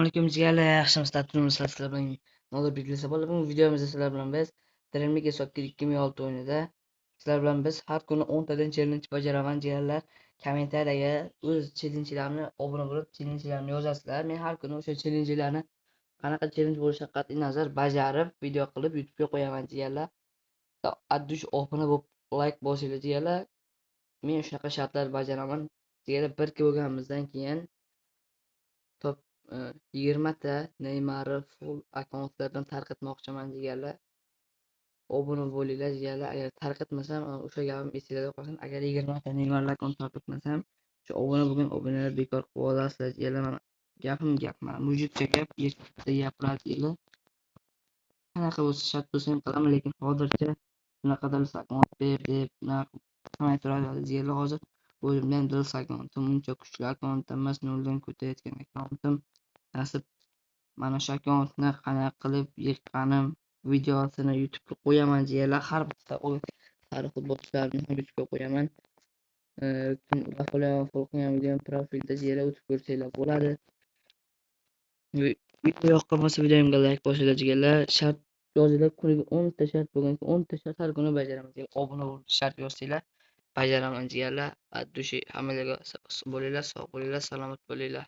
Assalomu alaykum jigarlar, yaxshimisizlar? Turibmisizlar? Sizlar bilan Nodarbek bo'ladi. Bu videomizda sizlar bilan biz Dreamlike Soccer 2006 o'yinida sizlar bilan biz har kuni 10 tadan challenge bajaraman jigarlar. Kommentariyaga o'z challenge'larni obuna bo'lib, challenge'larni yozasizlar. Men har kuni o'sha challenge'larni qanaqa challenge bo'lishiga qat'iy nazar bajarib, video qilib YouTube'ga qo'yaman jigarlar. Addush obuna bo'lib, like bosinglar jigarlar. Men shunaqa shartlar bajaraman. Jigarlar 1 bo'lganimizdan keyin top 20 ta Neymar full akkauntlardan tarqatmoqchiman jigarlar. Obuna bo'linglar jigarlar. Agar tarqatmasam o'sha gapim esingizda qolsin. Agar 20 ta Neymar akkaunt tarqatmasam, o'sha obuna bo'lgan obunalar bekor qilib olasizlar jigarlar. Mana gapim gap, mana mujikcha gap, erkakcha gaplar jigarlar. Qanaqa bo'lsa shart bo'lsa ham qilaman, lekin hozircha bunaqa dils akkaunt ber deb qilmay turadi jigarlar. Hozir o'zimdan dils akkauntim uncha kuchli akkaunt emas, noldan ko'tayotgan akkauntim. Nasib mana shu akkauntni qanaqa qilib yiqqanim videosini YouTube'ga qo'yaman jigarlar. Har bitta tarix futbolchilarini ham YouTube'ga qo'yaman. Ular qilgan videom profilda jigarlar o'tib ko'rsanglar bo'ladi. Video yoqqan bo'lsa videomga like bosinglar jigarlar. Shart yozinglar, kuniga 10 ta shart bo'lgan, 10 ta shart har kuni bajaraman jigarlar. Obuna bo'lib shart yozsanglar bajaraman jigarlar. Addushi hammalarga bo'linglar, sog' bo'linglar, salomat bo'linglar.